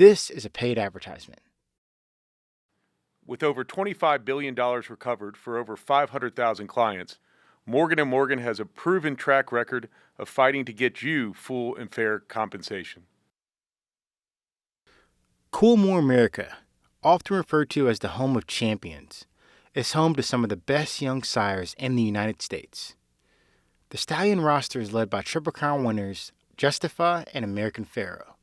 This is a paid advertisement. With over $25 billion recovered for over 500,000 clients, Morgan & Morgan has a proven track record of fighting to get you full and fair compensation. Coolmore America, often referred to as the home of champions, is home to some of the best young sires in the United States. The stallion roster is led by Triple Crown winners Justify and American Pharoah.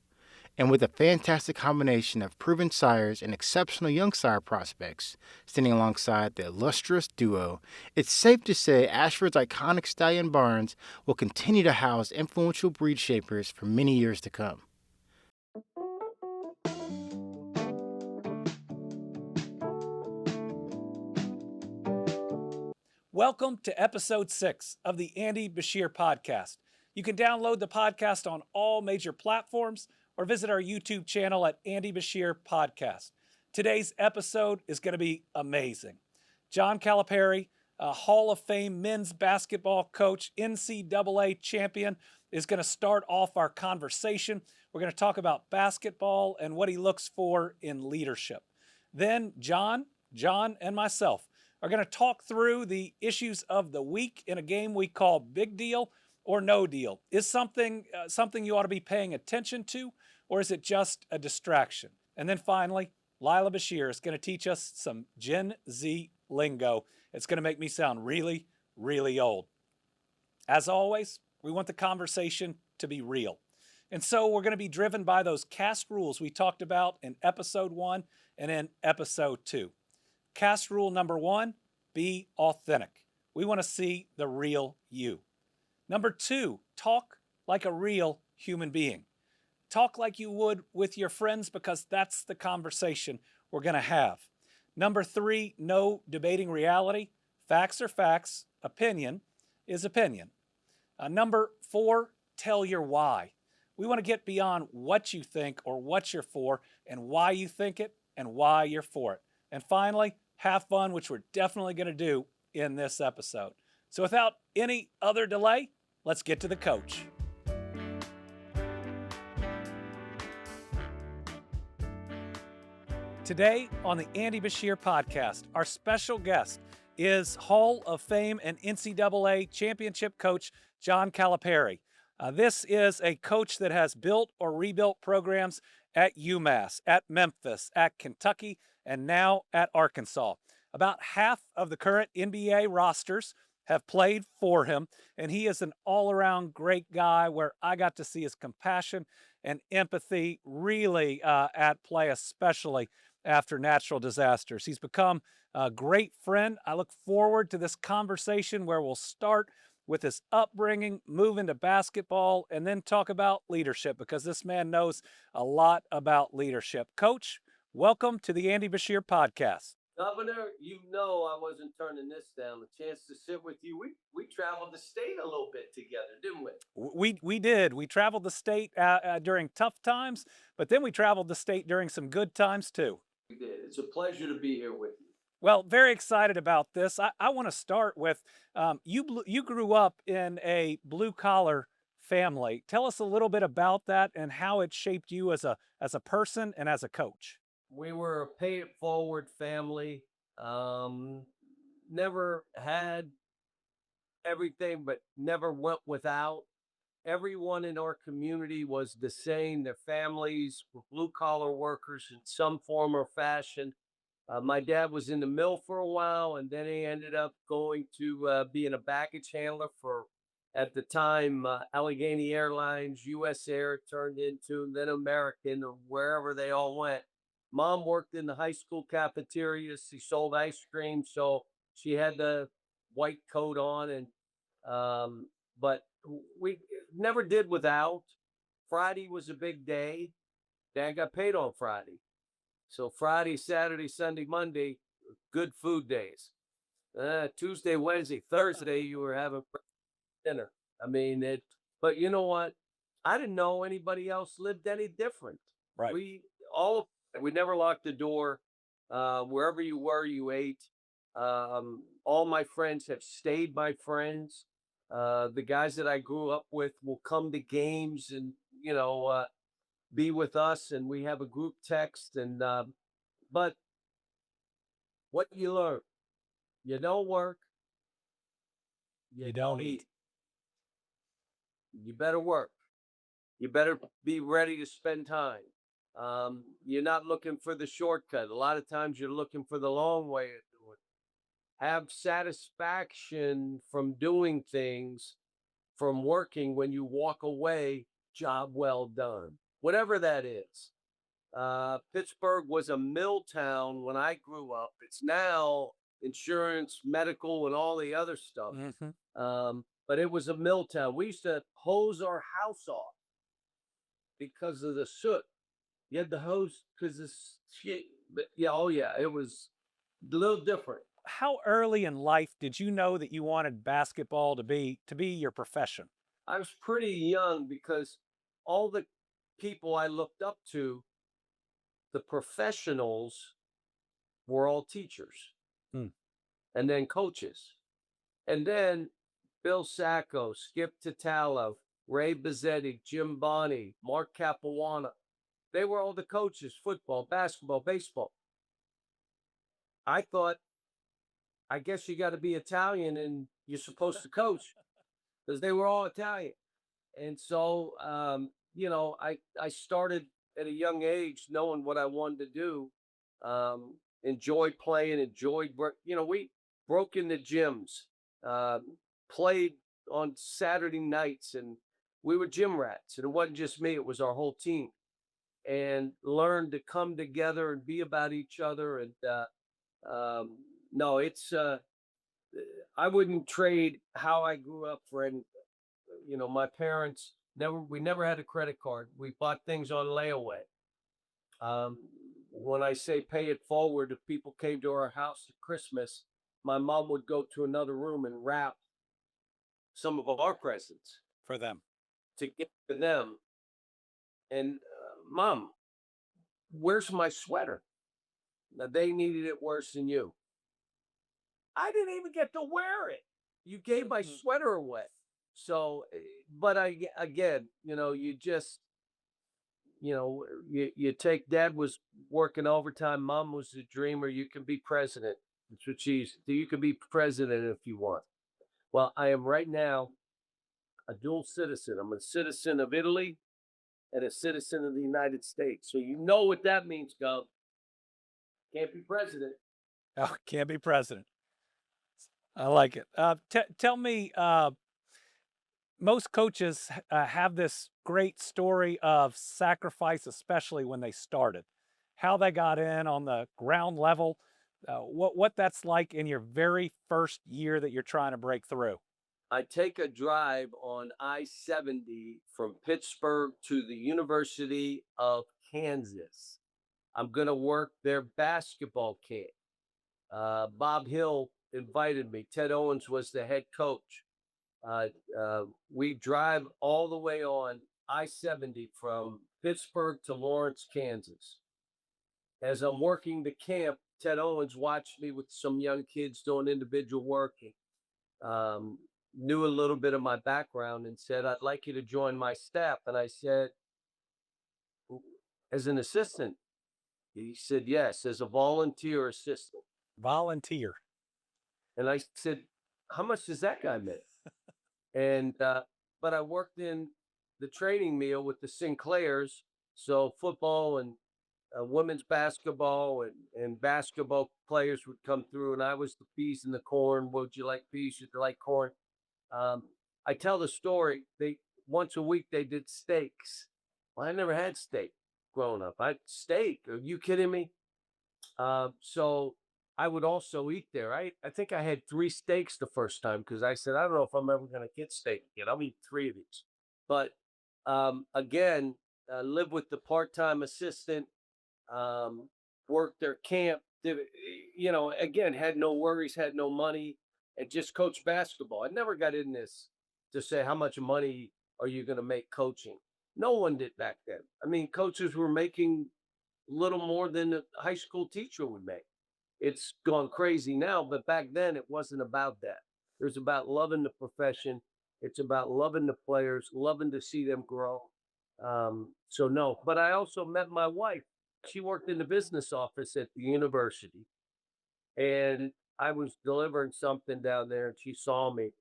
And with a fantastic combination of proven sires and exceptional young sire prospects standing alongside the illustrious duo, it's safe to say Ashford's iconic stallion barns will continue to house influential breed shapers for many years to come. Welcome to episode 6 of the Andy Beshear Podcast. You can download the podcast on all major platforms or visit our YouTube channel at Andy Beshear Podcast. Today's episode is going to be amazing. John Calipari, a Hall of Fame men's basketball coach, NCAA champion, is going to start off our conversation. We're going to talk about basketball and what he looks for in leadership. Then John, and myself are going to talk through the issues of the week in a game we call Big Deal or No Deal. Is something you ought to be paying attention to, or is it just a distraction? And then finally, Lila Beshear is going to teach us some Gen Z lingo. It's going to make me sound really, really old. As always, we want the conversation to be real. And so we're going to be driven by those cast rules we talked about in episode 1 and in episode 2. Cast rule number 1, be authentic. We want to see the real you. Number 2, talk like a real human being. Talk like you would with your friends because that's the conversation we're going to have. Number 3, no debating reality. Facts are facts. Opinion is opinion. Number 4, tell your why. We want to get beyond what you think or what you're for and why you think it and why you're for it. And finally, have fun, which we're definitely going to do in this episode. So without any other delay, let's get to the coach. Today on the Andy Beshear Podcast, our special guest is Hall of Fame and NCAA championship coach John Calipari. This is a coach that has built or rebuilt programs at UMass, at Memphis, at Kentucky, and now at Arkansas. About half of the current NBA rosters have played for him, and he is an all-around great guy where I got to see his compassion and empathy really at play, especially after natural disasters. He's become a great friend. I look forward to this conversation where we'll start with his upbringing, move into basketball, and then talk about leadership because this man knows a lot about leadership. Coach, welcome to the Andy Beshear Podcast. Governor, you know I wasn't turning this down. The chance to sit with you. We traveled the state a little bit together, didn't we? We did. We traveled the state during tough times, but then we traveled the state during some good times too. We did. It's a pleasure to be here with you. Well, very excited about this. I want to start with you grew up in a blue-collar family. Tell us a little bit about that and how it shaped you as a person and as a coach. We were a pay-it-forward family. Never had everything, but never went without. Everyone in our community was the same. Their families were blue-collar workers in some form or fashion. My dad was in the mill for a while, and then he ended up going to being a baggage handler for, at the time, Allegheny Airlines, U.S. Air turned into, then American, or wherever they all went. Mom worked in the high school cafeteria. She sold ice cream, so she had the white coat on, and but we never did without. Friday was a big day. Dad got paid on Friday. So Friday, Saturday, Sunday, Monday, good food days. Tuesday, Wednesday, Thursday, you were having dinner. I mean, but you know what? I didn't know anybody else lived any different. Right. We never locked the door. Wherever you were, you ate. All my friends have stayed my friends. The guys that I grew up with will come to games, and be with us, and we have a group text. And but what you learn, you don't work, You don't eat. You better work. You better be ready to spend time. You're not looking for the shortcut. A lot of times you're looking for the long way of doing it. Have satisfaction from doing things, from working. When you walk away, job well done. Whatever that is. Pittsburgh was a mill town when I grew up. It's now insurance, medical, and all the other stuff. But it was a mill town. We used to hose our house off because of the soot. You had the hose because this shit. But yeah, oh yeah, it was a little different. How early in life did you know that you wanted basketball to be your profession? I was pretty young because all the people I looked up to, the professionals, were all teachers and then coaches. And then Bill Sacco, Skip Tatalo, Ray Bizzetti, Jim Bonney, Mark Capuana. They were all the coaches, football, basketball, baseball. I thought, I guess you got to be Italian and you're supposed to coach because they were all Italian. And so, I started at a young age knowing what I wanted to do. Enjoyed playing, we broke into gyms, played on Saturday nights, and we were gym rats. And it wasn't just me, it was our whole team. And learned to come together and be about each other. And no, it's I wouldn't trade how I grew up for anything. My parents we never had a credit card. We bought things on layaway. When I say pay it forward, if people came to our house at Christmas, my mom would go to another room and wrap some of our presents For them. to give to them. And Mom, where's my sweater? Now, they needed it worse than you. I didn't even get to wear it. You gave my sweater away. So, but again, you just, you take, Dad was working overtime. Mom was a dreamer. You can be president. That's what she used to do. You can be president if you want. Well, I am right now a dual citizen. I'm a citizen of Italy and a citizen of the United States. So you know what that means, Gov. Can't be president. Oh, can't be president. I like it. Tell me, most coaches have this great story of sacrifice, especially when they started, how they got in on the ground level, what that's like in your very first year that you're trying to break through. I take a drive on I-70 from Pittsburgh to the University of Kansas. I'm going to work their basketball camp. Bob Hill invited me. Ted Owens was the head coach. We drive all the way on I-70 from Pittsburgh to Lawrence, Kansas. As I'm working the camp, Ted Owens watched me with some young kids doing individual working. Knew a little bit of my background and said, I'd like you to join my staff. And I said, as an assistant? He said, yes, as a volunteer assistant. Volunteer. And I said, how much does that guy make? And, but I worked in the training meal with the Sinclairs. So football and women's basketball and basketball players would come through, and I was the peas and the corn. Would you like peas? Would you like corn? I tell the story. Once a week they did steaks. Well, I never had steak growing up. Steak? Are you kidding me? So I would also eat there. I think I had 3 steaks the first time because I said, I don't know if I'm ever going to get steak again. I'll eat 3 of these. But again, live with the part-time assistant, worked their camp, again, had no worries, had no money, and just coached basketball. I never got in this to say, how much money are you going to make coaching? No one did back then. I mean, coaches were making little more than a high school teacher would make. It's gone crazy now, but back then it wasn't about that. It was about loving the profession. It's about loving the players, loving to see them grow. So no, but I also met my wife. She worked in the business office at the university, and I was delivering something down there, and she saw me.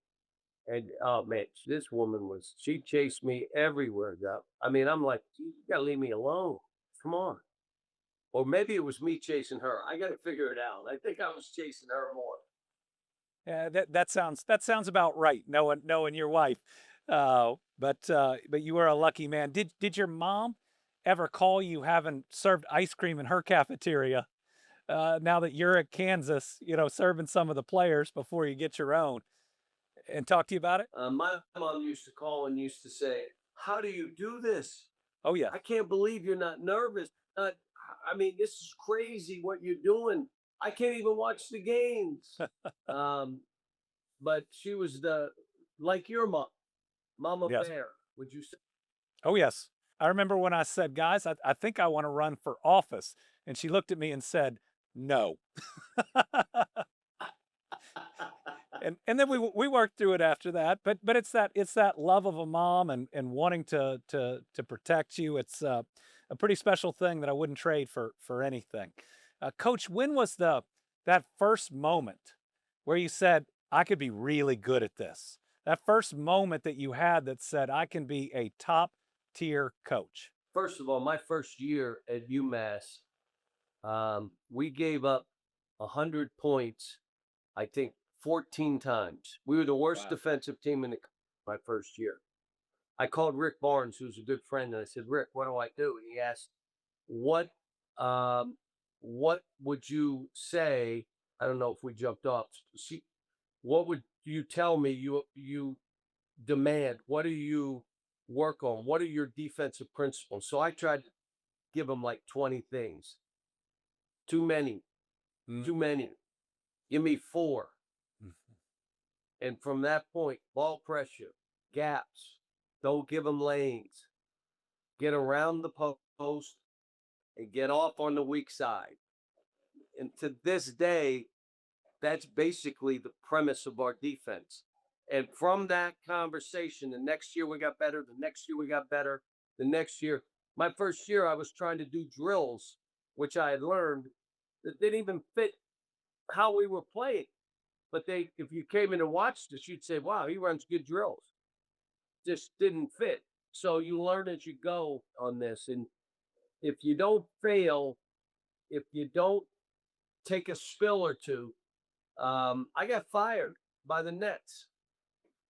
And oh man, this woman she chased me everywhere. I mean, I'm like, you gotta leave me alone. Come on. Or maybe it was me chasing her. I gotta figure it out. I think I was chasing her more. Yeah, that sounds about right. Knowing your wife, but you were a lucky man. Did your mom ever call you having served ice cream in her cafeteria? Now that you're at Kansas, serving some of the players before you get your own, and talk to you about it. My mom used to call and used to say, "How do you do this? Oh yeah, I can't believe you're not nervous. Not, I mean, this is crazy what you're doing. I can't even watch the games." um, but she was like your mom, Mama yes. Bear. Would you say? Oh yes. I remember when I said, guys, I think I want to run for office, and she looked at me and said, no. And then we worked through it after that. But it's that love of a mom and wanting to protect you. It's a pretty special thing that I wouldn't trade for anything. Coach, when was that first moment where you said I could be really good at this? That first moment that you had that said I can be a top tier coach. First of all, my first year at UMass, we gave up 100 points, I think 14 times. We were the worst Wow. defensive team in my first year. I called Rick Barnes, who's a good friend, and I said, "Rick, what do I do?" And he asked, "What um, what would you say?" I don't know if we jumped off. What would you tell me you demand? What do you work on? What are your defensive principles? So I tried to give him like 20 things. Too many, Mm, too many. Give me 4. mm, And from that point, ball pressure, gaps, don't give them lanes, get around the post and get off on the weak side. And to this day, that's basically the premise of our defense. And from that conversation, the next year we got better, the next year we got better, the next year. My first year, I was trying to do drills, which I had learned that didn't even fit how we were playing. But if you came in and watched us, you'd say, "Wow, he runs good drills." Just didn't fit. So you learn as you go on this. And if you don't fail, if you don't take a spill or two, I got fired by the Nets.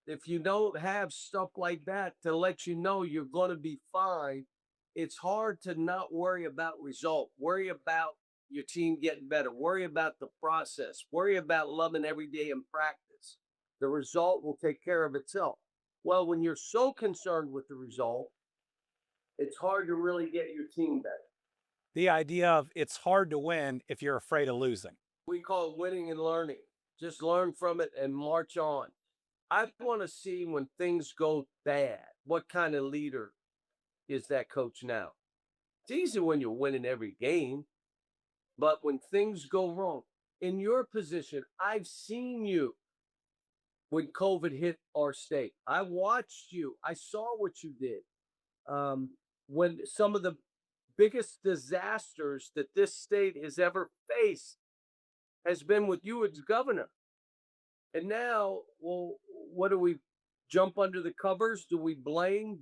If you don't have stuff like that to let you know you're going to be fine, it's hard to not worry about result. Worry about your team getting better. Worry about the process. Worry about loving every day in practice. The result will take care of itself. Well, when you're so concerned with the result, it's hard to really get your team better. The idea of it's hard to win if you're afraid of losing. We call it winning and learning. Just learn from it and march on. I want to see when things go bad, what kind of leader is that coach now? It's easy when you're winning every game, but when things go wrong, in your position, I've seen you when COVID hit our state. I watched you. I saw what you did. When some of the biggest disasters that this state has ever faced has been with you as governor. And now, well, what do we jump under the covers? Do we blame?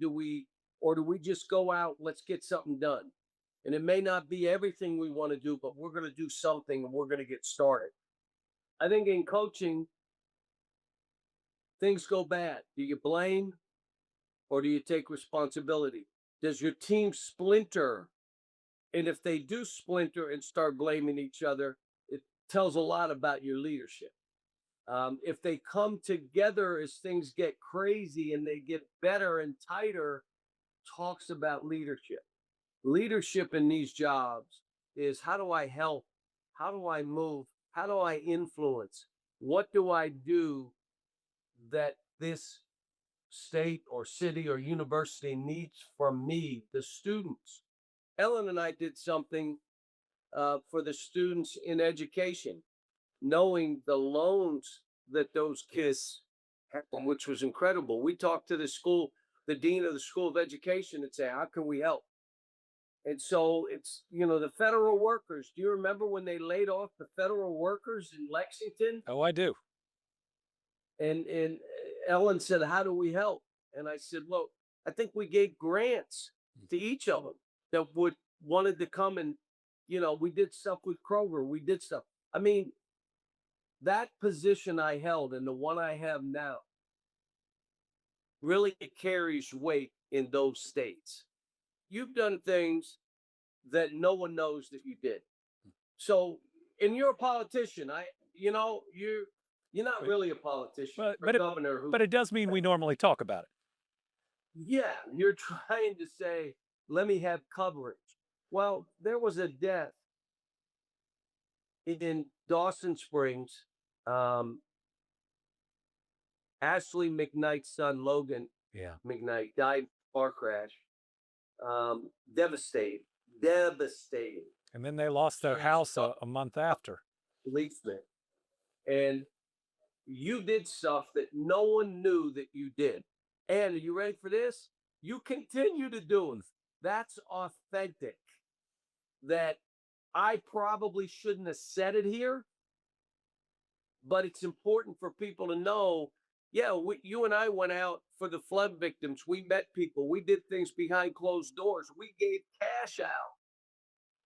Or do we just go out? Let's get something done. And it may not be everything we want to do, but we're going to do something and we're going to get started. I think in coaching, things go bad. Do you blame or do you take responsibility? Does your team splinter? And if they do splinter and start blaming each other, it tells a lot about your leadership. If they come together as things get crazy and they get better and tighter, talks about leadership. Leadership in these jobs is how do I help? How do I move? How do I influence? What do I do that this state or city or university needs from me, the students? Ellen and I did something for the students in education, knowing the loans that those kids had, which was incredible. We talked to the school. the dean of the School of Education and say, how can we help? And so it's, the federal workers. Do you remember when they laid off the federal workers in Lexington? Oh, I do. And Ellen said, how do we help? And I said, look, I think we gave grants to each of them that wanted to come and, we did stuff with Kroger. We did stuff. I mean, that position I held and the one I have now really carries weight in those states. You've done things that no one knows that you did. So, and you're a politician. You're not really a politician, governor. But it does mean we normally talk about it. Yeah, you're trying to say, let me have coverage. Well, there was a death in Dawson Springs. Ashley McKnight's son, Logan McKnight, died in a car crash. Devastating. And then they lost their house a month after. Policeman. And you did stuff that no one knew that you did. And are you ready for this? You continue to do it. That's authentic. That I probably shouldn't have said it here, but it's important for people to know. Yeah, you and I went out for the flood victims. We met people. We did things behind closed doors. We gave cash out.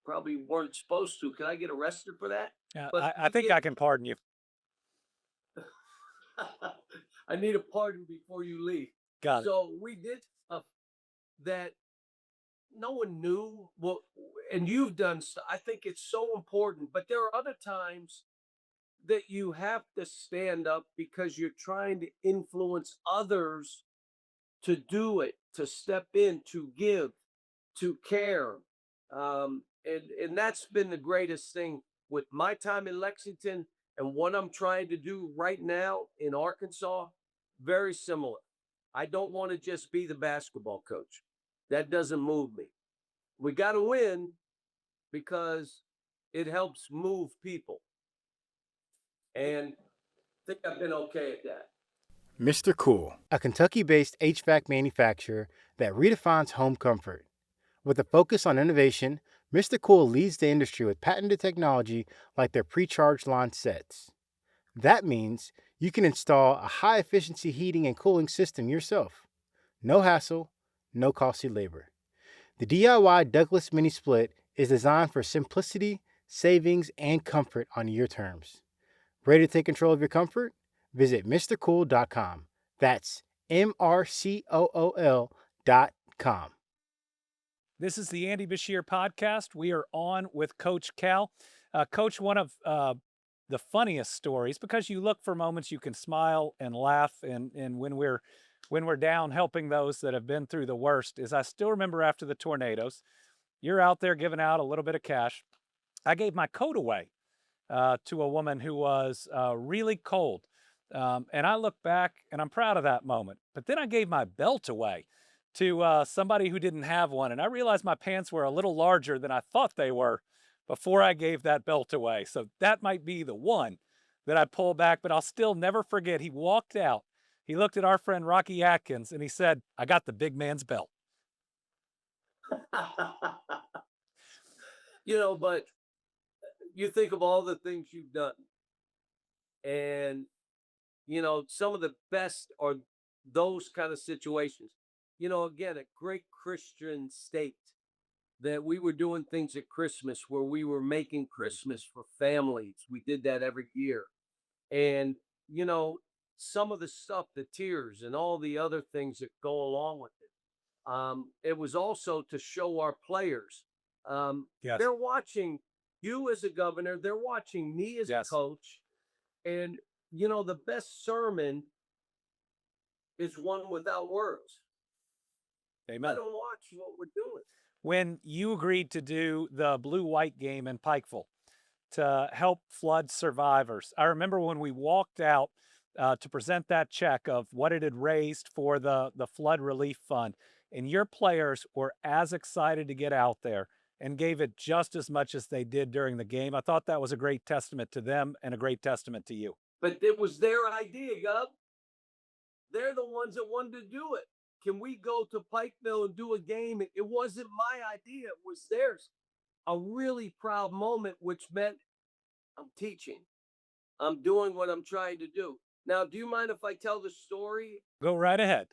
Probably weren't supposed to. Can I get arrested for that? Yeah, I think I can pardon you. I need a pardon before you leave. Got it. So we did stuff that no one knew. Well, and you've done stuff. I think it's so important. But there are other times that you have to stand up because you're trying to influence others to do it, to step in, to give, to care. And that's been the greatest thing with my time in Lexington and what I'm trying to do right now in Arkansas. Very similar. I don't want to just be the basketball coach. That doesn't move me. We got to win because it helps move people. And I think I've been okay at that. Mr. Cool, a Kentucky-based HVAC manufacturer that redefines home comfort. With a focus on innovation, Mr. Cool leads the industry with patented technology like their pre-charged lawn sets. That means you can install a high-efficiency heating and cooling system yourself. No hassle, no costly labor. The DIY Douglas Mini Split is designed for simplicity, savings, and comfort on your terms. Ready to take control of your comfort? Visit MrCool.com. That's MrCool.com. This is the Andy Beshear Podcast. We are on with Coach Cal. Coach, one of the funniest stories, because you look for moments you can smile and laugh, and when we're down helping those that have been through the worst, is I still remember after the tornadoes, you're out there giving out a little bit of cash. I gave my coat away to a woman who was really cold. And I look back and I'm proud of that moment. But then I gave my belt away to somebody who didn't have one. And I realized my pants were a little larger than I thought they were before I gave that belt away. So that might be the one that I pull back, but I'll still never forget. He walked out. He looked at our friend Rocky Atkins and he said, "I got the big man's belt." But you think of all the things you've done. And, some of the best are those kind of situations. Again, a great Christian state that we were doing things at Christmas where we were making Christmas for families. We did that every year. And, some of the stuff, the tears and all the other things that go along with it. It was also to show our players. Yes. They're watching you as a governor. They're watching me as a coach. And, the best sermon is one without words. Amen. Let them watch what we're doing. When you agreed to do the blue-white game in Pikeville to help flood survivors, I remember when we walked out to present that check of what it had raised for the flood relief fund, and your players were as excited to get out there and gave it just as much as they did during the game. I thought that was a great testament to them and a great testament to you. But it was their idea, Gov. They're the ones that wanted to do it. can we go to Pikeville and do a game? It wasn't my idea, it was theirs. A really proud moment, which meant I'm teaching. I'm doing what I'm trying to do. Now, do you mind if I tell the story? Go right ahead.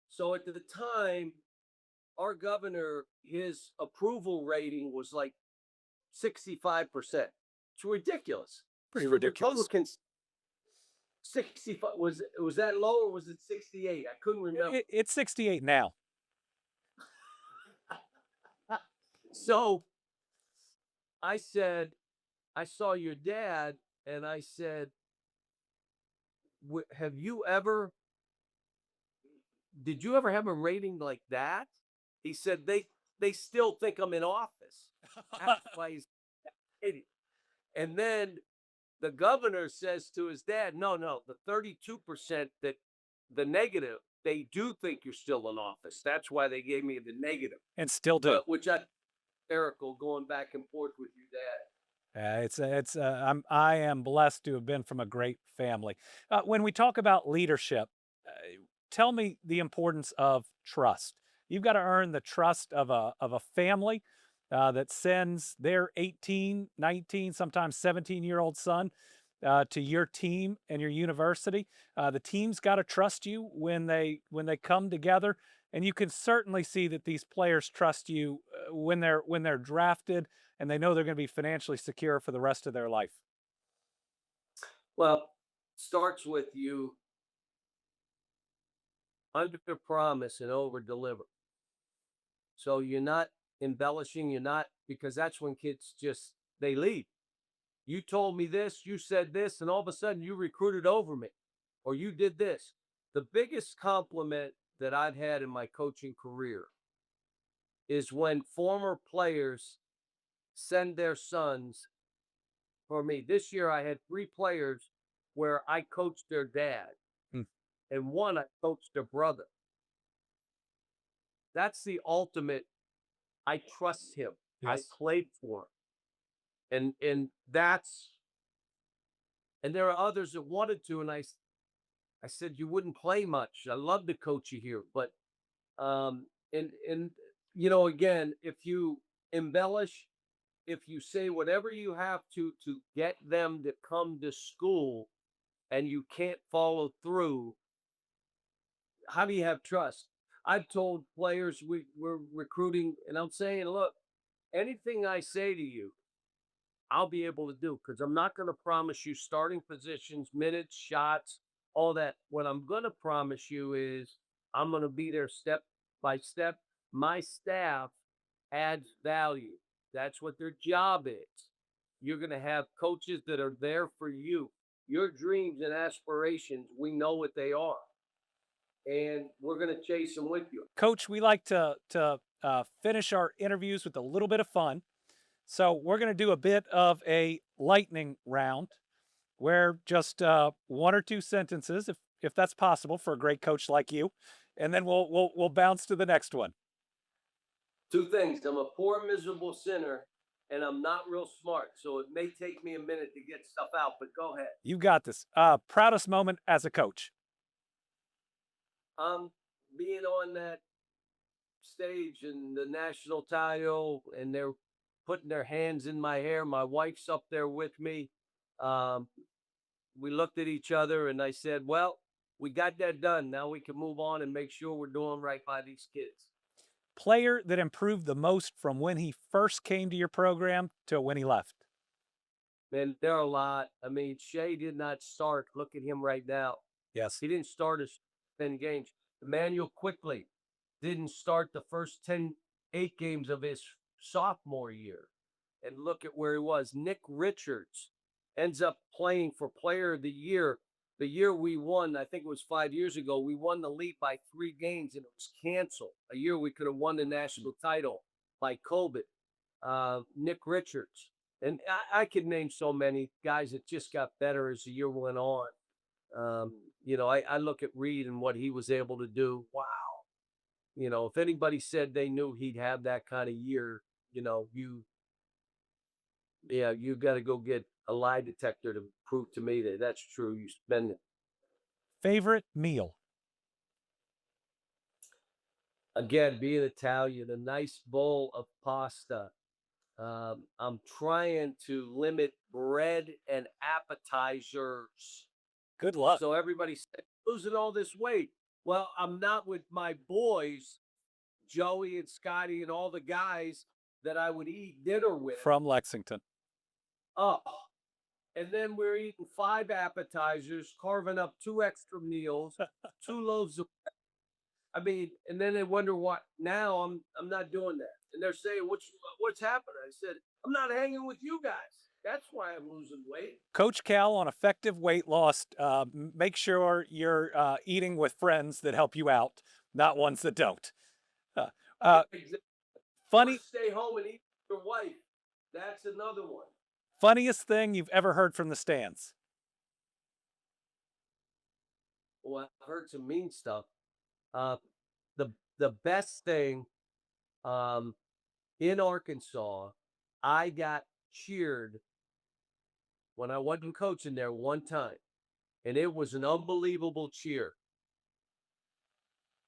So at the time, our governor, his approval rating was like 65%. It's ridiculous. Pretty For ridiculous. Republicans, 65 was that low or was it 68? I couldn't remember. It's 68 now. So I said, I saw your dad, and I said, have you ever, did you ever have a rating like that? He said, they still think I'm in office. That's why he's idiot. And then the governor says to his dad, no, the 32% that the negative, they do think you're still in office. That's why they gave me the negative. And still do. Which I hysterical going back and forth with your dad. I am blessed to have been from a great family. When we talk about leadership, tell me the importance of trust. You've got to earn the trust of a family that sends their 18, 19, sometimes 17-year-old son to your team and your university. The team's got to trust you when they come together, and you can certainly see that these players trust you when they're drafted and they know they're going to be financially secure for the rest of their life. Well, starts with you under promise and over deliver. So you're not embellishing, because that's when kids they leave. You told me this, you said this, and all of a sudden you recruited over me, or you did this. The biggest compliment that I've had in my coaching career is when former players send their sons for me. This year I had 3 players where I coached their dad, and 1 I coached their brother. That's the ultimate. I trust him. Yes. I played for him. And there are others that wanted to, and I said, you wouldn't play much. I love to coach you here, but again, if you embellish, if you say whatever you have to get them to come to school and you can't follow through, how do you have trust? I've told players we're recruiting, and I'm saying, look, anything I say to you, I'll be able to do, because I'm not going to promise you starting positions, minutes, shots, all that. What I'm going to promise you is I'm going to be there step by step. My staff adds value. That's what their job is. You're going to have coaches that are there for you. Your dreams and aspirations, we know what they are, and we're going to chase them with you. Coach, we like to finish our interviews with a little bit of fun. So we're going to do a bit of a lightning round where just 1 or 2 sentences, if that's possible for a great coach like you, and then we'll bounce to the next one. 2 things. I'm a poor, miserable sinner, and I'm not real smart, so it may take me a minute to get stuff out, but go ahead. You got this. Proudest moment as a coach? Being on that stage in the national title, and they're putting their hands in my hair. My wife's up there with me. We looked at each other, and I said, well, we got that done. Now we can move on and make sure we're doing right by these kids. Player that improved the most from when he first came to your program to when he left? Man, there are a lot. I mean, Shea did not start. Look at him right now. Yes. He didn't start his 10 games. Emmanuel quickly didn't start the first 8 games of his sophomore year. And look at where he was. Nick Richards ends up playing for Player of the Year. The year we won, I think it was 5 years ago, we won the league by 3 games, and it was canceled. A year we could have won the national title by COVID. Nick Richards. And I could name so many guys that just got better as the year went on. I look at Reed and what he was able to do. Wow. If anybody said they knew he'd have that kind of year, you got to go get a lie detector to prove to me that that's true. You spend it. Favorite meal? again, being Italian, a nice bowl of pasta. I'm trying to limit bread and appetizers. Good luck. So everybody's losing all this weight. Well, I'm not with my boys, Joey and Scotty and all the guys that I would eat dinner with. From Lexington. Oh, and then we're eating 5 appetizers, carving up 2 extra meals, 2 loaves of. I mean, and then they wonder why. Now I'm not doing that, and they're saying, "What's happening?" I said, "I'm not hanging with you guys. That's why I'm losing weight." Coach Cal on effective weight loss. Make sure you're eating with friends that help you out, not ones that don't. Exactly. Funny. Stay home and eat with your wife. That's another one. Funniest thing you've ever heard from the stands? Well, I've heard some mean stuff. The best thing, in Arkansas, I got cheered when I wasn't coaching there one time, and it was an unbelievable cheer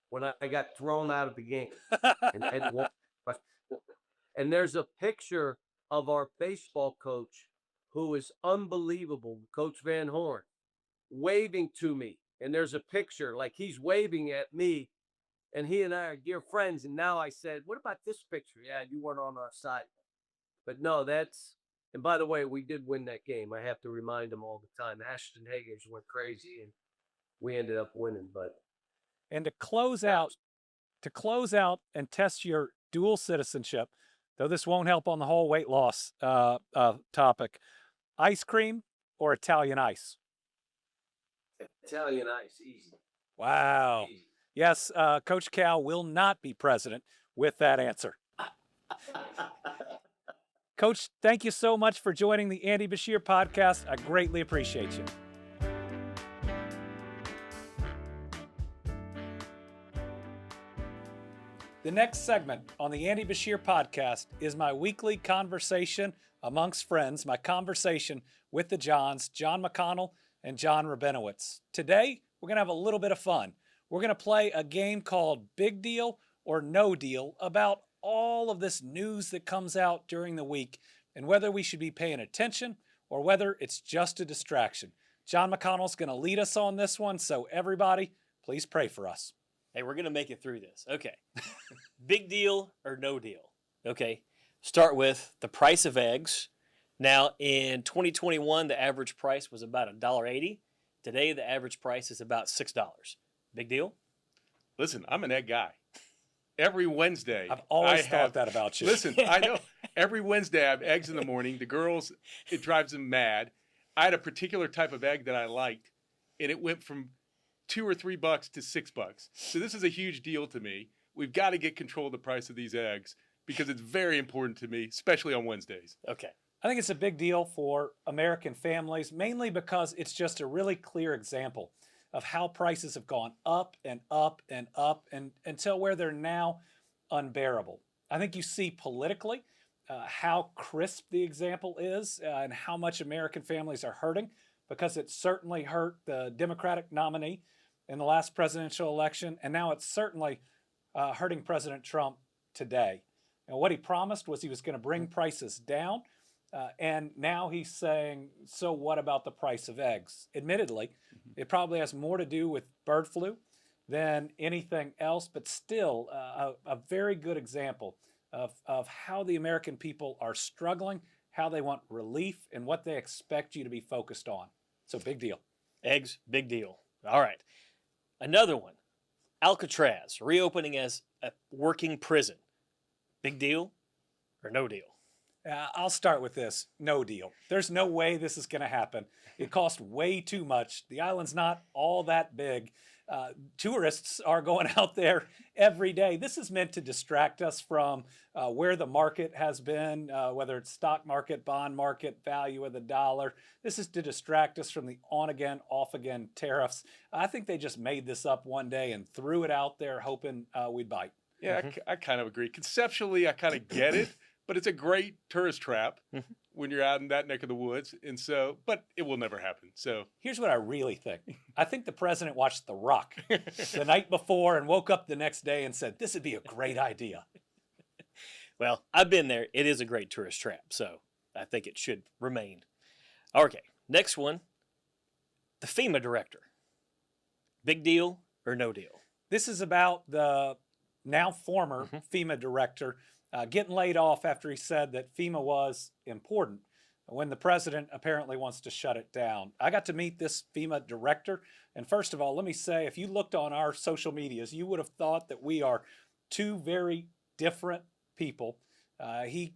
when I got thrown out of the game. And there's a picture of our baseball coach who is unbelievable, Coach Van Horn, waving to me. And there's a picture like he's waving at me, and he and I are dear friends. And now I said, "What about this picture?" Yeah, you weren't on our side. But no, and by the way, we did win that game. I have to remind them all the time. Ashton Hagers went crazy, and we ended up winning. But And to close out and test your dual citizenship, though this won't help on the whole weight loss topic, ice cream or Italian ice? Italian ice, easy. Wow. Easy. Yes, Coach Cal will not be president with that answer. Coach, thank you so much for joining the Andy Beshear Podcast. I greatly appreciate you. The next segment on the Andy Beshear Podcast is my weekly conversation amongst friends, my conversation with the Johns, John McConnell and John Rabinowitz. Today, we're going to have a little bit of fun. We're going to play a game called Big Deal or No Deal about all of this news that comes out during the week and whether we should be paying attention or whether it's just a distraction. John McConnell's going to lead us on this one, so everybody, please pray for us. Hey, we're going to make it through this. Okay. Big deal or no deal? Okay. Start with the price of eggs. Now, in 2021, the average price was about $1.80. Today, the average price is about $6. Big deal? Listen, I'm an egg guy. Every Wednesday, I've always thought that about you. Listen, I know. Every Wednesday, I have eggs in the morning. The girls, it drives them mad. I had a particular type of egg that I liked, and it went from $2 or $3 to $6. So this is a huge deal to me. We've got to get control of the price of these eggs because it's very important to me, especially on Wednesdays. Okay. I think it's a big deal for American families, mainly because it's just a really clear example of how prices have gone up and up and up and until where they're now unbearable. I think you see politically how crisp the example is and how much American families are hurting, because it certainly hurt the Democratic nominee in the last presidential election, and now it's certainly hurting President Trump today. And what he promised was he was going to bring prices down, and now he's saying, so what about the price of eggs? Admittedly, it probably has more to do with bird flu than anything else, but still a very good example of how the American people are struggling, how they want relief, and what they expect you to be focused on. So big deal. Eggs, big deal. All right. Another one. Alcatraz, reopening as a working prison. Big deal or no deal? I'll start with this. No deal. There's no way this is going to happen. It costs way too much. The island's not all that big. Tourists are going out there every day. This is meant to distract us from where the market has been, whether it's stock market, bond market, value of the dollar. This is to distract us from the on-again, off-again tariffs. I think they just made this up one day and threw it out there hoping we'd bite. Yeah, I kind of agree. Conceptually, I kind of get it. but it's a great tourist trap Mhm. when you're out in that neck of the woods. And so, but it will never happen. So Here's what I really think. I think the president watched The Rock the night before and woke up the next day and said, this would be a great idea. Well, I've been there. It is a great tourist trap, so I think it should remain. Okay, next one, the FEMA director. Big deal or no deal? This is about the now former FEMA director getting laid off after he said that FEMA was important when the president apparently wants to shut it down. I got to meet this FEMA director. And first of all, let me say, if you looked on our social medias, you would have thought that we are two very different people. He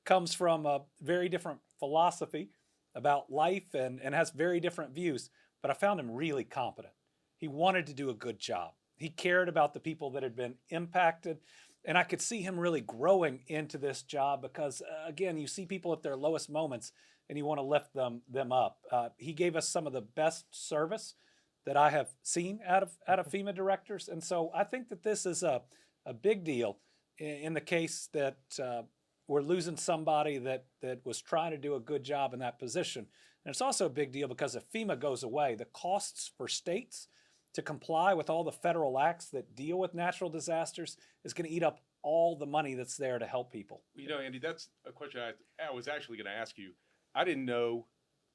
comes from a very different philosophy about life and has very different views, but I found him really competent. He wanted to do a good job. He cared about the people that had been impacted, and I could see him really growing into this job because, again, you see people at their lowest moments and you want to lift them up. He gave us some of the best service that I have seen out of FEMA directors, and so I think that this is a big deal in the case that we're losing somebody that was trying to do a good job in that position. And it's also a big deal because if FEMA goes away, the costs for states to comply with all the federal acts that deal with natural disasters is going to eat up all the money that's there to help people. You know, Andy, that's a question I was actually going to ask you. I didn't know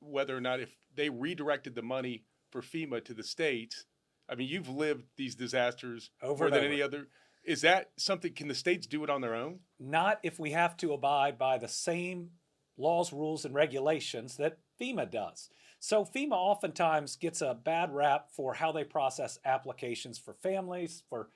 whether or not if they redirected the money for FEMA to the states. I mean, you've lived these disasters Over more and than over. any other. Is that something, can the states do it on their own? Not if we have to abide by the same laws, rules, and regulations that FEMA does. So FEMA oftentimes gets a bad rap for how they process applications for families, for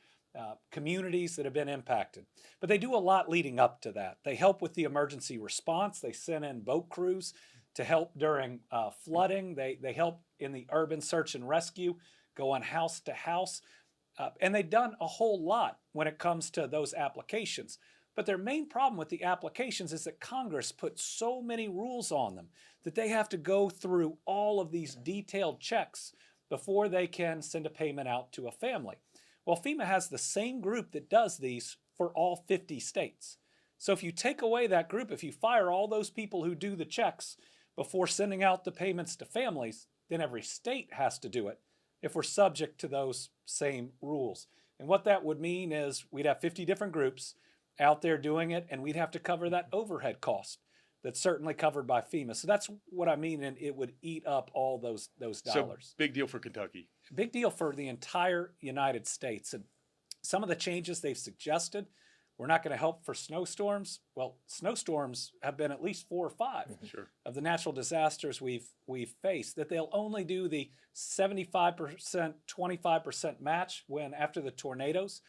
communities that have been impacted. But they do a lot leading up to that. They help with the emergency response. They send in boat crews to help during flooding. They help in the urban search and rescue, going house to house. And they've done a whole lot when it comes to those applications. But their main problem with the applications is that Congress put so many rules on them that they have to go through all of these detailed checks before they can send a payment out to a family. Well, FEMA has the same group that does these for all 50 states. So if you take away that group, if you fire all those people who do the checks before sending out the payments to families, then every state has to do it if we're subject to those same rules. And what that would mean is we'd have 50 different groups out there doing it, and we'd have to cover that overhead cost that's certainly covered by FEMA. So that's what I mean, and it would eat up all those dollars. So big deal for Kentucky. Big deal for the entire United States. And some of the changes they've suggested were not going to help for snowstorms. Well, snowstorms have been at least 4 or 5 Sure. of the natural disasters we've faced. That they'll only do the 75%, 25% match when after the tornadoes.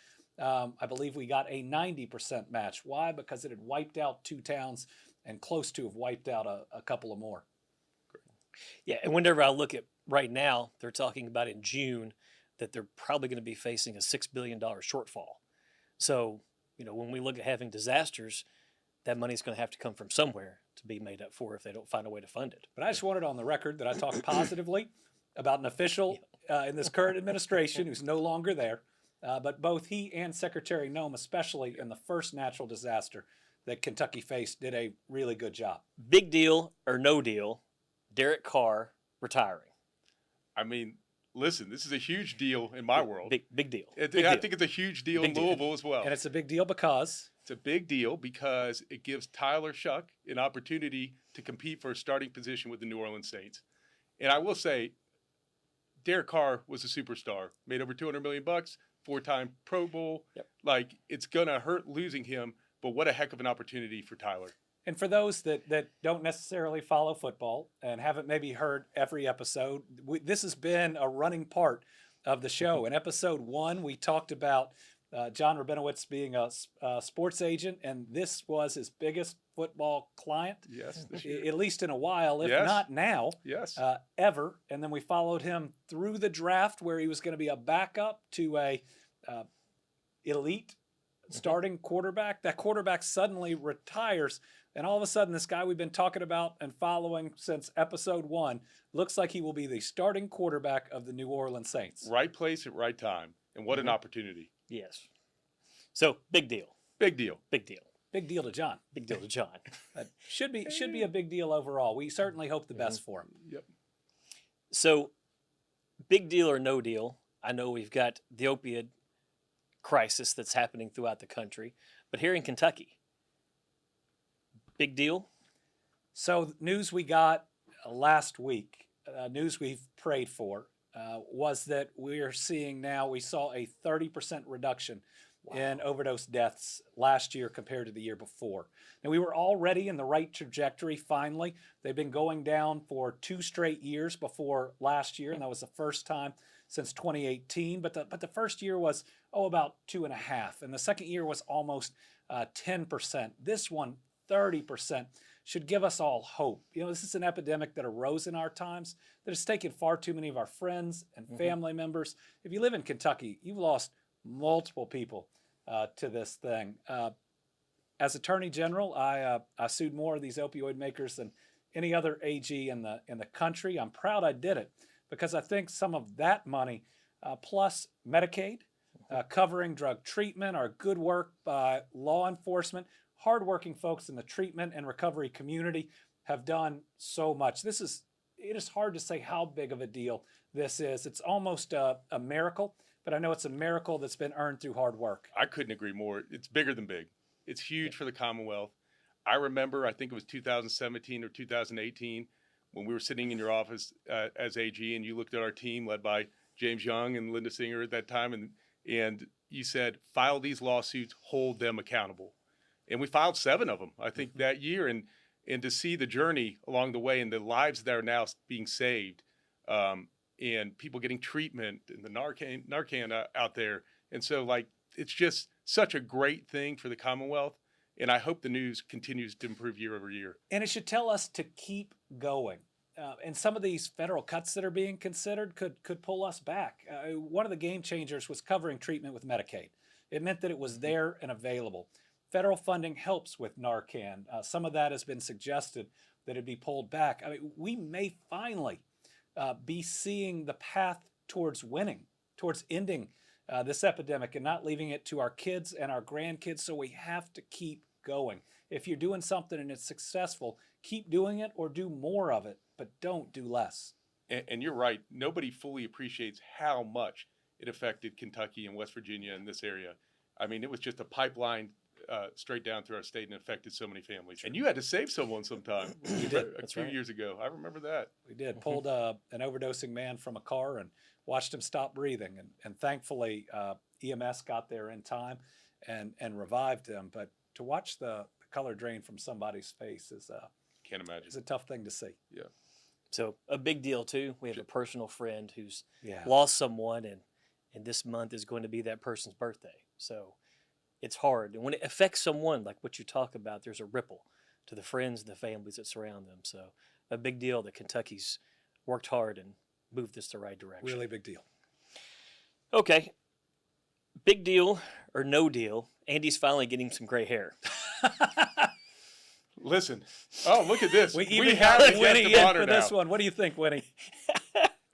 I believe we got a 90% match. Why? Because it had wiped out 2 towns and close to have wiped out a couple of more. Yeah, and whenever I look at right now, they're talking about in June that they're probably going to be facing a $6 billion shortfall. So, you know, when we look at having disasters, that money's going to have to come from somewhere to be made up for if they don't find a way to fund it. But I just wanted on the record that I talked positively about an official in this current administration who's no longer there. But both he and Secretary Noem, especially in the first natural disaster that Kentucky faced, did a really good job. Big deal or no deal, Derek Carr retiring. I mean, listen, this is a huge deal in my world. Big deal. I Big deal. think it's a huge deal Big in deal. Louisville as well. And it's a big deal because It's a big deal because it gives Tyler Shuck an opportunity to compete for a starting position with the New Orleans Saints. And I will say, Derek Carr was a superstar, made over $200 million, 4-time Pro Bowl. Yep. Like, it's going to hurt losing him, but what a heck of an opportunity for Tyler. And for those that don't necessarily follow football and haven't maybe heard every episode, this has been a running part of the show. In episode 1, we talked about John Rabinowitz being a sports agent, and this was his biggest football client, Yes, this year. at least in a while, if Yes. not now, Yes. ever. And then we followed him through the draft where he was going to be a backup to a elite starting quarterback. That quarterback suddenly retires. And all of a sudden, this guy we've been talking about and following since episode 1 looks like he will be the starting quarterback of the New Orleans Saints. Right place at right time. And what an opportunity. Yes. So, big deal. Big deal. Big deal. Big deal to John. Big deal to John. Should be a big deal overall. We certainly hope the best for him. Yep. So, big deal or no deal? I know we've got the opioid crisis that's happening throughout the country, but here in Kentucky, big deal? So, news we got last week, news we've prayed for, was that we saw a 30% reduction in overdose deaths last year compared to the year before. Now, we were already in the right trajectory, finally. They've been going down for 2 straight years before last year, and that was the first time since 2018. But the first year was, about 2.5%, and the second year was almost 10%. This one, 30%, should give us all hope. This is an epidemic that arose in our times that has taken far too many of our friends and family members. If you live in Kentucky, you've lost multiple people to this thing. As Attorney General, I sued more of these opioid makers than any other AG in the country. I'm proud I did it because I think some of that money, plus Medicaid, covering drug treatment, our good work by law enforcement, hardworking folks in the treatment and recovery community have done so much. It is hard to say how big of a deal this is. It's almost a miracle, but I know it's a miracle that's been earned through hard work. I couldn't agree more. It's bigger than big. It's huge for the Commonwealth. I remember, I think it was 2017 or 2018, when we were sitting in your office as AG, and you looked at our team led by James Young and Linda Singer at that time, and you said, file these lawsuits, hold them accountable. And we filed 7 of them, I think, that year. And to see the journey along the way and the lives that are now being saved, and people getting treatment and the Narcan out there. And so, it's just such a great thing for the Commonwealth. And I hope the news continues to improve year over year. And it should tell us to keep going. And some of these federal cuts that are being considered could pull us back. One of the game changers was covering treatment with Medicaid. It meant that it was there and available. Federal funding helps with Narcan. Some of that has been suggested that it be pulled back. We may finally be seeing the path towards winning, towards ending this epidemic and not leaving it to our kids and our grandkids. So we have to keep going. If you're doing something and it's successful, keep doing it or do more of it, but don't do less. And you're right. Nobody fully appreciates how much it affected Kentucky and West Virginia in this area. It was just a pipeline straight down through our state and affected so many families. Sure. And you had to save someone sometime a few years ago. I remember that. We did. Pulled an overdosing man from a car and watched him stop breathing. And thankfully, EMS got there in time and revived him. But to watch the color drain from somebody's face can't imagine. It's a tough thing to see. Yeah. So a big deal, too. We have a personal friend who's lost someone, and this month is going to be that person's birthday. So it's hard. And when it affects someone, like what you talk about, there's a ripple to the friends and the families that surround them. So a big deal that Kentucky's worked hard and moved this the right direction. Really big deal. Okay. Big deal or no deal, Andy's finally getting some gray hair. Listen. Oh, look at this. We have have Winnie in for now. this one. What do you think, Winnie?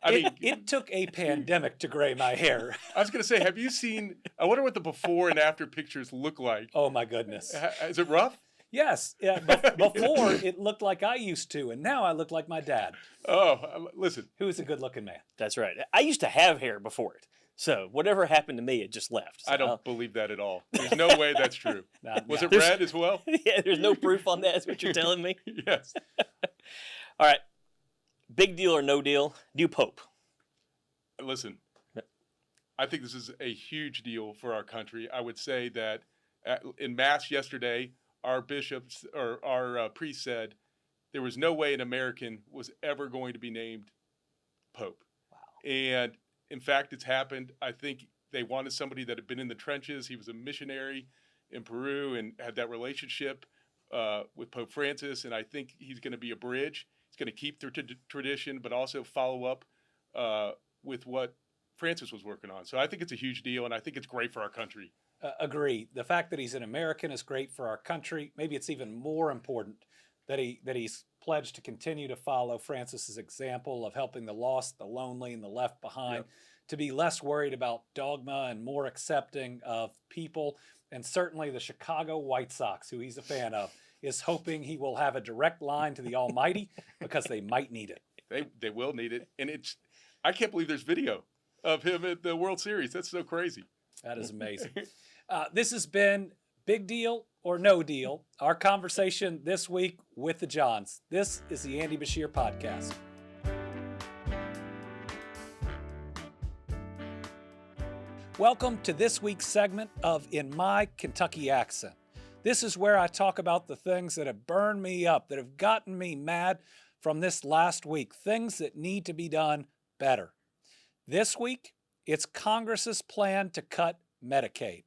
It took a pandemic to gray my hair. I was going to say, have you seen, I wonder what the before and after pictures look like. Oh, my goodness. Is it rough? Yes. Yeah, before, it looked like I used to, and now I look like my dad. Oh, listen. Who's a good-looking man. That's right. I used to have hair before it. So whatever happened to me, it just left. So I don't believe that at all. There's no way that's true. Was it red as well? Yeah, there's no proof on that, is what you're telling me? Yes. All right. Big deal or no deal, new pope. Listen, I think this is a huge deal for our country. I would say that in Mass yesterday, our bishops or our priest said there was no way an American was ever going to be named pope. Wow. And in fact, it's happened. I think they wanted somebody that had been in the trenches. He was a missionary in Peru and had that relationship with Pope Francis. And I think he's going to be a bridge. He's going to keep the tradition, but also follow up with what Francis was working on. So I think it's a huge deal, and I think it's great for our country. Agree. The fact that he's an American is great for our country. Maybe it's even more important that he's pledged to continue to follow Francis's example of helping the lost, the lonely, and the left behind, to be less worried about dogma and more accepting of people and certainly the Chicago White Sox, who he's a fan of, is hoping he will have a direct line to the Almighty because they might need it. They will need it. And I can't believe there's video of him at the World Series. That's so crazy. That is amazing. This has been Big Deal or No Deal, our conversation this week with the Johns. This is the Andy Beshear Podcast. Welcome to this week's segment of In My Kentucky Accent. This is where I talk about the things that have burned me up, that have gotten me mad from this last week, things that need to be done better. This week, it's Congress's plan to cut Medicaid.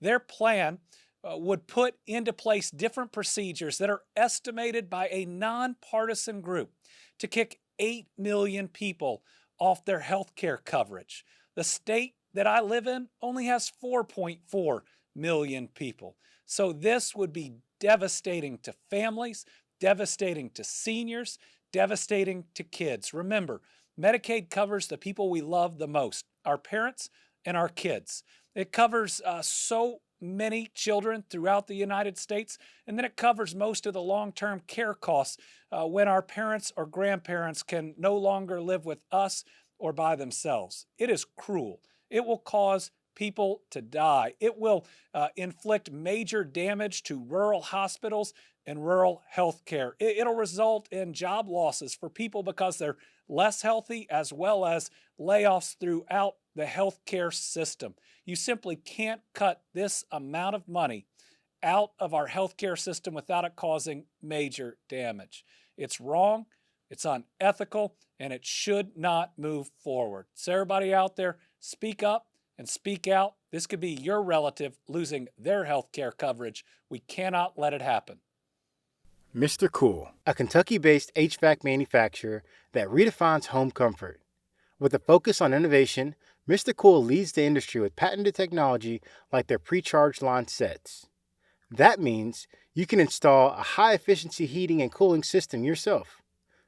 Their plan would put into place different procedures that are estimated by a nonpartisan group to kick 8 million people off their health care coverage. The state that I live in only has 4.4 million people. So this would be devastating to families, devastating to seniors, devastating to kids. Remember, Medicaid covers the people we love the most, our parents and our kids. It covers so many children throughout the United States, and then it covers most of the long-term care costs when our parents or grandparents can no longer live with us or by themselves. It is cruel. It will cause people to die. It will inflict major damage to rural hospitals and rural health care. It'll result in job losses for people because they're less healthy, as well as layoffs throughout the healthcare system. You simply can't cut this amount of money out of our healthcare system without it causing major damage. It's wrong, it's unethical, and it should not move forward. So everybody out there, speak up and speak out. This could be your relative losing their healthcare coverage. We cannot let it happen. Mr. Cool, a Kentucky-based HVAC manufacturer that redefines home comfort. With a focus on innovation, Mr. Cool leads the industry with patented technology like their pre-charged line sets. That means you can install a high-efficiency heating and cooling system yourself.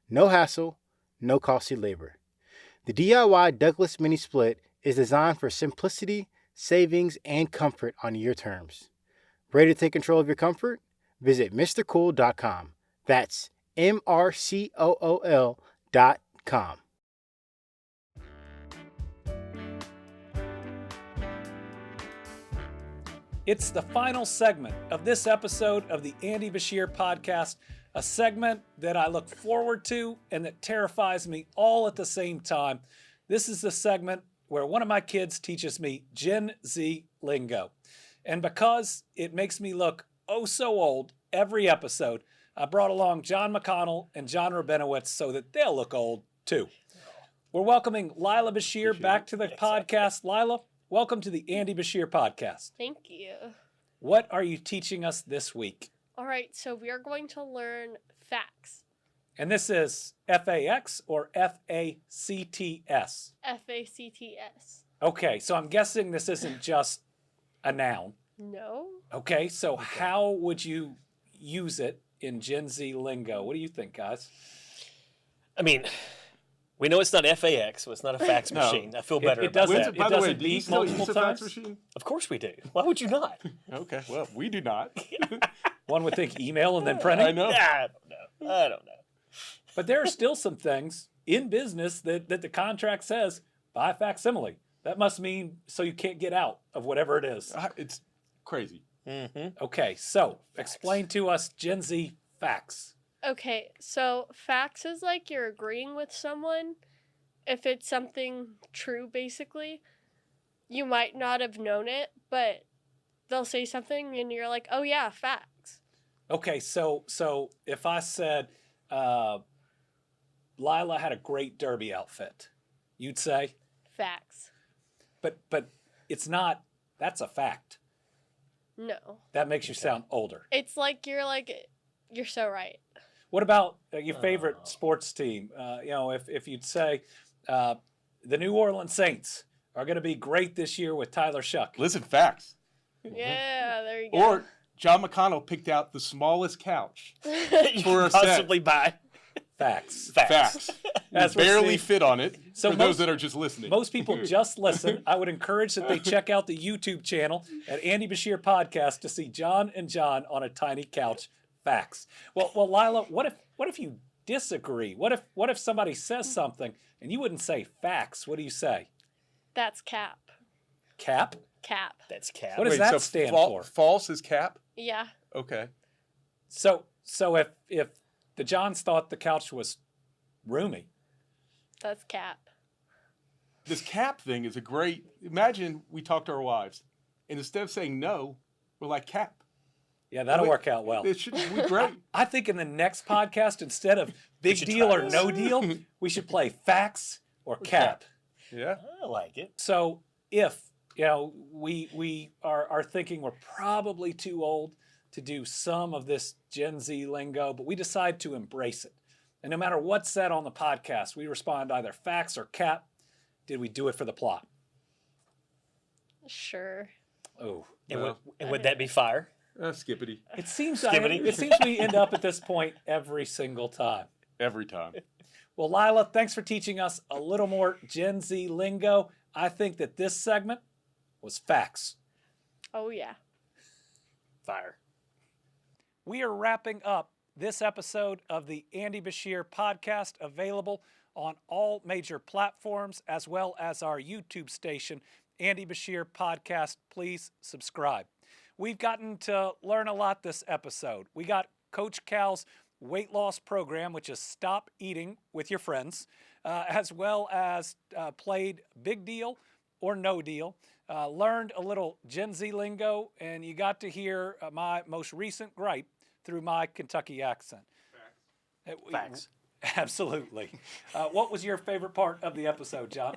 No hassle, no costly labor. The DIY Douglas Mini Split is designed for simplicity, savings, and comfort on your terms. Ready to take control of your comfort? Visit MrCool.com. That's MRCOOL.com. It's the final segment of this episode of the Andy Beshear Podcast, a segment that I look forward to and that terrifies me all at the same time. This is the segment where one of my kids teaches me Gen Z Lingo. And because it makes me look oh so old every episode, I brought along John McConnell and John Rabinowitz so that they'll look old too. We're welcoming Lila Beshear back to the podcast. Lila, welcome to the Andy Beshear Podcast. Thank you. What are you teaching us this week? All right, so we are going to learn facts. And this is FAX or FACTS? FACTS. Okay, so I'm guessing this isn't just a noun. No. Okay, so how would you use it in Gen Z lingo? What do you think, guys? I mean, we know it's not FAX, so it's not a fax machine. I feel better It about doesn't, that. it doesn't beep multiple times? machine? Of course we do. Why would you not? Okay, well, we do not. One would think email and then printing. I know. I don't know. But there are still some things in business that the contract says by facsimile. That must mean so you can't get out of whatever it is. It's crazy. Mm-hmm. Okay, so explain to us Gen Z facts. Okay, so facts is like you're agreeing with someone. If it's something true, basically, you might not have known it, but they'll say something and you're like, oh yeah, facts. Okay, so if I said Lila had a great derby outfit, you'd say? Facts. But it's not, that's a fact. No. That makes you sound older. It's like, you're so right. What about your favorite sports team? If you'd say the New Orleans Saints are going to be great this year with Tyler Shuck. Listen, facts. Yeah, there you go. Or John McConnell picked out the smallest couch You for could a set. possibly buy. Facts. Facts. As we're Barely seeing. fit on it So for those that are just listening. Most people just listen. I would encourage that they check out the YouTube channel at Andy Beshear Podcast to see Jon and John on a tiny couch. Facts. Well, Lila, what if you disagree? What if somebody says something and you wouldn't say facts? What do you say? That's cap. Cap? Cap. That's cap. What does that stand for? False is cap? Yeah. Okay. So if the Johns thought the couch was roomy, That's cap. This cap thing is a great. Imagine we talk to our wives, and instead of saying no, we're like cap. yeah, that'll work out well. It should be great. I think in the next podcast, instead of big should deal try or this. no deal, we should play facts or cap. Yeah. I like it. So if we are thinking we're probably too old to do some of this Gen Z lingo, but we decide to embrace it. And no matter what's said on the podcast, we respond either facts or cap. Did we do it for the plot? Sure. Oh, And, would that be fire? Skippity. it seems Skippity. it seems we end up at this point every single time. Every time. Well, Lila, thanks for teaching us a little more Gen Z lingo. I think that this segment was facts. Oh, yeah. Fire. We are wrapping up this episode of the Andy Beshear Podcast, available on all major platforms as well as our YouTube station, Andy Beshear Podcast. Please subscribe. We've gotten to learn a lot this episode. We got Coach Cal's weight loss program, which is Stop Eating with Your Friends, as well as played Big Deal or No Deal. Learned a little Gen Z lingo, and you got to hear my most recent gripe through my Kentucky accent. Facts. Absolutely. What was your favorite part of the episode, John?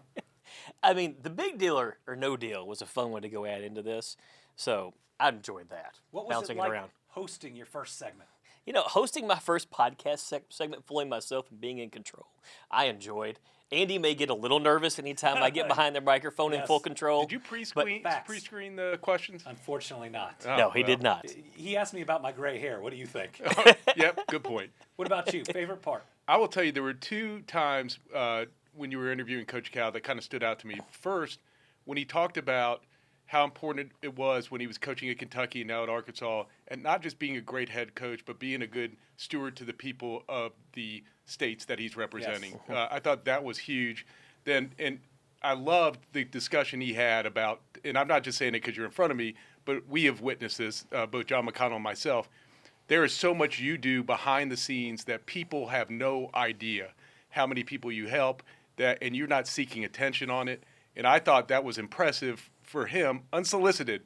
I mean, the big deal or no deal was a fun one to go add into this. So I enjoyed that. What was Bouncing it like around. hosting your first segment? You know, hosting my first podcast segment fully myself and being in control, I enjoyed. Andy may get a little nervous anytime I get behind the microphone in Yes. full control. Did you pre-screen facts. the questions? Unfortunately not. No, he did not. He asked me about my gray hair. What do you think? Yep, good point. What about you? Favorite part? I will tell you, there were two times when you were interviewing Coach Cal that kind of stood out to me. First, when he talked about how important it was when he was coaching at Kentucky and now at Arkansas, and not just being a great head coach, but being a good steward to the people of the states that he's representing. Yes. I thought that was huge. And I loved the discussion he had about, and I'm not just saying it because you're in front of me, but we have witnessed this, both John McConnell and myself. There is so much you do behind the scenes that people have no idea how many people you help, and you're not seeking attention on it. And I thought that was impressive for him, unsolicited,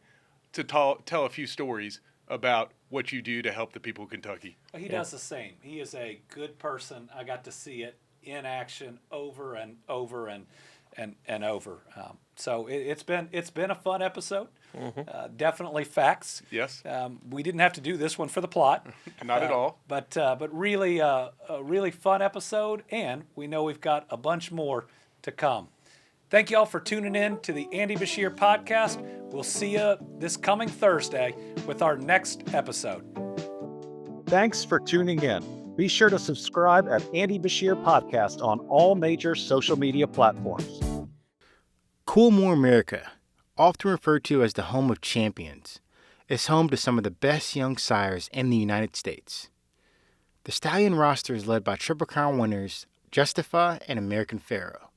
to tell a few stories about what you do to help the people of Kentucky. He does the same. He is a good person. I got to see it in action over and over and over. So it's been a fun episode. Definitely facts. Yes. We didn't have to do this one for the plot. Not at all. But really a really fun episode, and we know we've got a bunch more to come. Thank you all for tuning in to the Andy Beshear Podcast. We'll see you this coming Thursday with our next episode. Thanks for tuning in. Be sure to subscribe at Andy Beshear Podcast on all major social media platforms. Coolmore, America, often referred to as the home of champions, is home to some of the best young sires in the United States. The stallion roster is led by Triple Crown winners Justify and American Pharaoh.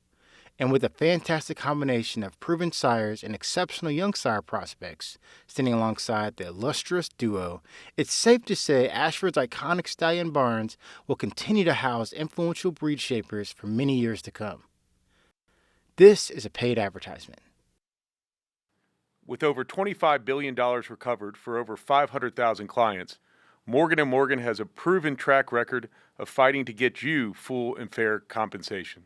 And with a fantastic combination of proven sires and exceptional young sire prospects standing alongside the illustrious duo, it's safe to say Ashford's iconic stallion barns will continue to house influential breed shapers for many years to come. This is a paid advertisement. With over $25 billion recovered for over 500,000 clients, Morgan & Morgan has a proven track record of fighting to get you full and fair compensation.